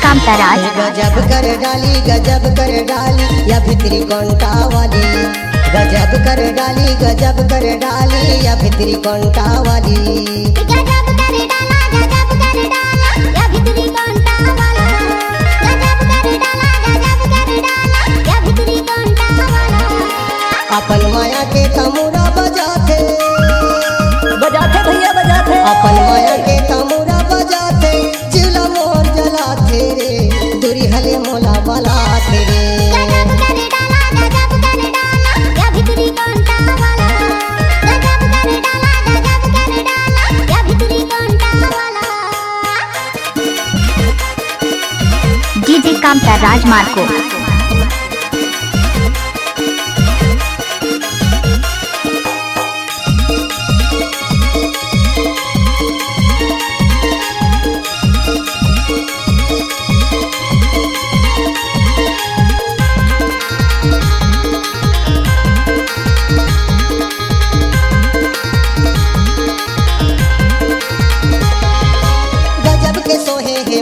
कामताराज। गजब कर डाली या भितरी कंटा वाली। गजब कर डाली या भितरी कंटा वाली। गजब कर डाला या भितरी कंटा वाला। गजब कर डाला या भितरी कंटा वाला। अपन माया के तमुरा बजाते भैया बजाते। अपन माया के तमुरा बजाते जिला मोर जलाते रे दूरी हले मोला बलाते रे। गजब कर डाला या भितरी कंटा वाला। गजब कर डाला या भितरी कंटा वाला। डीजे कामताराज मार्को।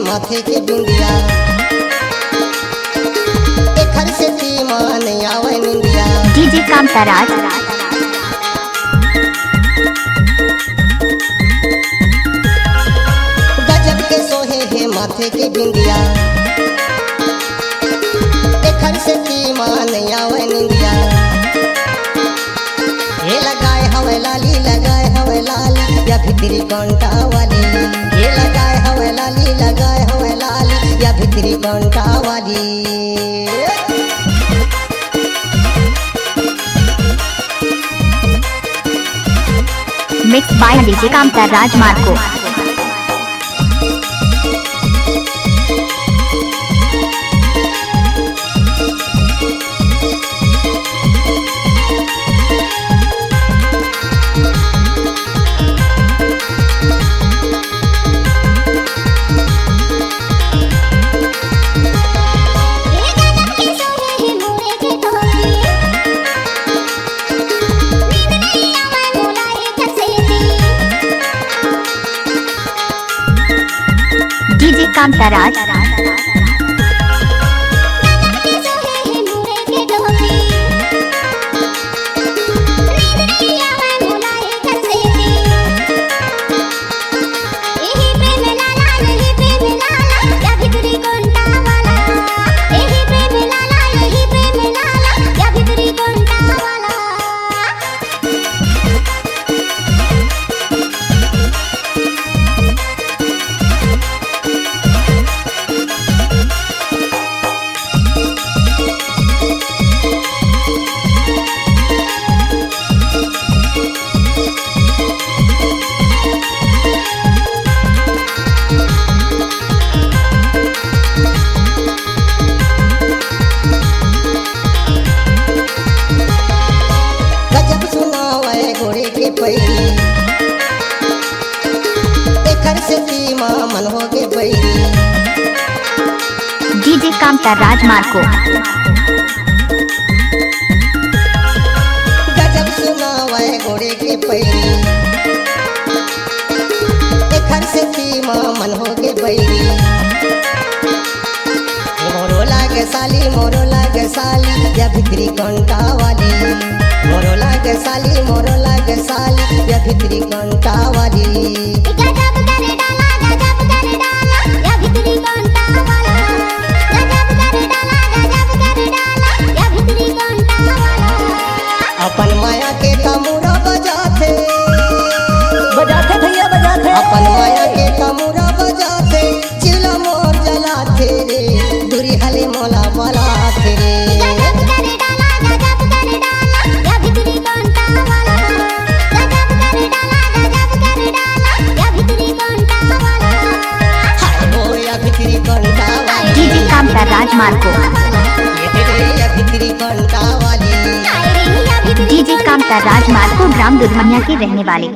माथे के बिंदिया घर से मान आवे निंदिया। डीजे कामताराज। गजब के सोहे है माथे के बिंदिया घर से मान आवे निंदिया। ये लगाए हवे लाली या भितरी कंटा वाली। ये लगाए हवे लाली या भितरी कंटा वाली। मिक्स बाय डीजे कामताराज मार्को। डीजे कामताराज। मन हो गे बैरी। डीजे कामताराज मार्को। गजब सुनावे घोड़े के पैरी घर से मन हो गे बैरी। मोरो लागे साली या भितरी कंटा वाली। मोरो लागे साली या भितरी कंटा वाली। गजब कर डाला या भितरी कंटा वाला। गजब कर डाला या भितरी कंटा वाला। अपन माया के तमुरा बजाते भैया बजाते। अपन माया के तमुरा बजाते जिला मोर जलाते रे दूरी हले मोला बलाते रे। गजब कर डाला या भितरी कंटा वाला। गजब कर डाला या भितरी कंटा वाला। हाय हो या भितरी कंटा वाली। डीजे कामताराज मार्को। ये तेरे या भितरी कंटा वाली। डीजे कामताराज मार्को ग्राम दुधमनिया के रहने वाले।